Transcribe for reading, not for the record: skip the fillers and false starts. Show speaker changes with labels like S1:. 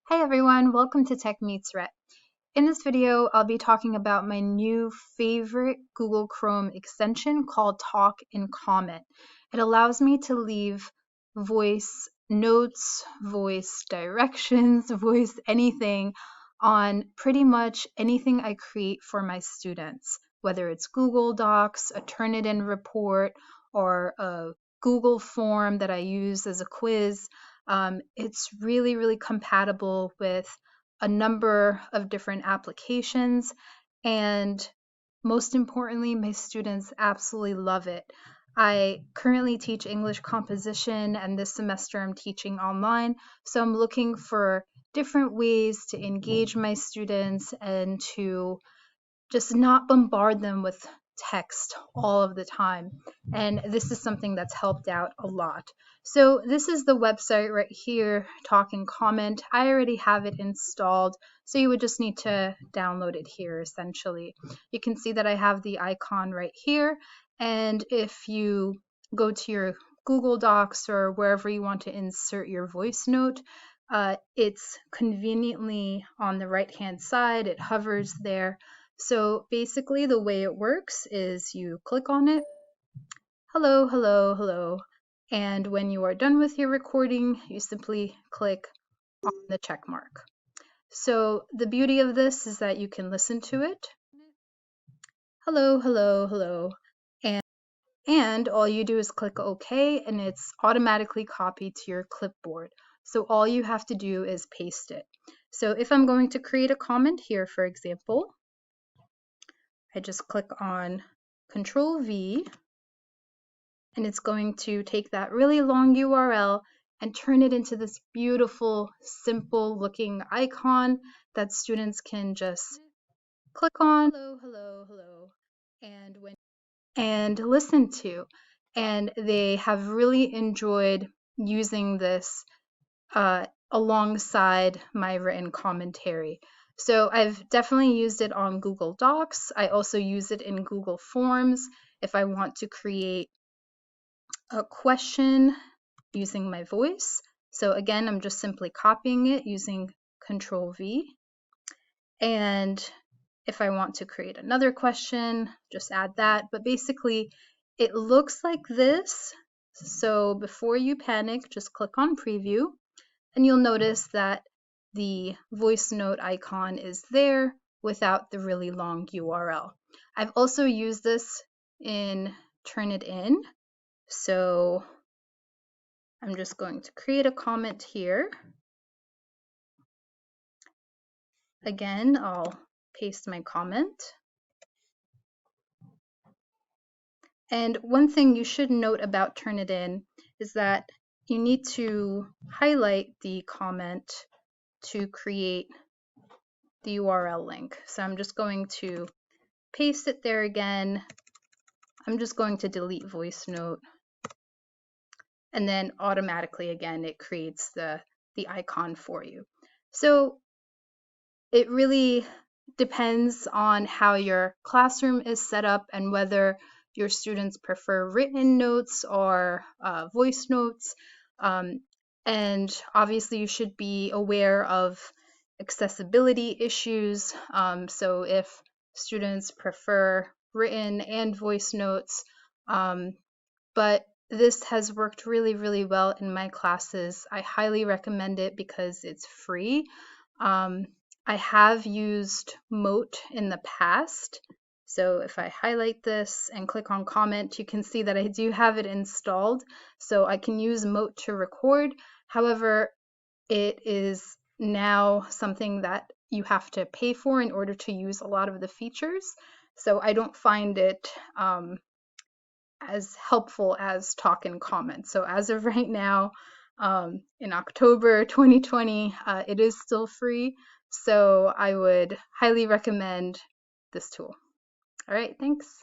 S1: Hey everyone, welcome to Tech Meets Ret. In this video, I'll be talking about my new favorite Google Chrome extension called Talk and Comment. It allows me to leave voice notes, voice directions, voice anything on pretty much anything I create for my students, whether it's Google Docs, a Turnitin report, or a Google form that I use as a quiz. It's really compatible with a number of different applications, and most importantly, my students absolutely love it. I currently teach English composition, and this semester I'm teaching online, so I'm looking for different ways to engage my students and to just not bombard them with text all of the time. And this is something that's helped out a lot. So this is the website right here, Talk and Comment. I already have it installed, so you would just need to download it here essentially. You can see that I have the icon right here, and if you go to your Google Docs or wherever you want to insert your voice note, it's conveniently on the right hand side. It hovers there. So basically the way it works is you click on it, hello, hello, hello, and when you are done with your recording, you simply click on the check mark. So the beauty of this is that you can listen to it, hello, hello, hello, and all you do is click OK, and it's automatically copied to your clipboard. So all you have to do is paste it. So if I'm going to create a comment here, for example, I just click on Control V, and it's going to take that really long URL and turn it into this beautiful, simple looking icon that students can just click on, hello, hello, hello, and listen to. And they have really enjoyed using this alongside my written commentary. So I've definitely used it on Google Docs. I also use it in Google Forms if I want to create a question using my voice. So again, I'm just simply copying it using Control V. And if I want to create another question, just add that. But basically, it looks like this. So before you panic, just click on Preview, and you'll notice that the voice note icon is there without the really long URL. I've also used this in Turnitin. So I'm just going to create a comment here. Again, I'll paste my comment. And one thing you should note about Turnitin is that you need to highlight the comment to create the URL link. So I'm just going to paste it there again. I'm just going to delete voice note, and then automatically again it creates the icon for you. So it really depends on how your classroom is set up and whether your students prefer written notes or voice notes. And obviously you should be aware of accessibility issues. So if students prefer written and voice notes, but this has worked really well in my classes. I highly recommend it because it's free. I have used Mote in the past. So if I highlight this and click on comment, you can see that I do have it installed. So I can use Mote to record. However, it is now something that you have to pay for in order to use a lot of the features. So I don't find it as helpful as Talk and Comment. So as of right now, in October 2020, it is still free. So I would highly recommend this tool. All right, thanks.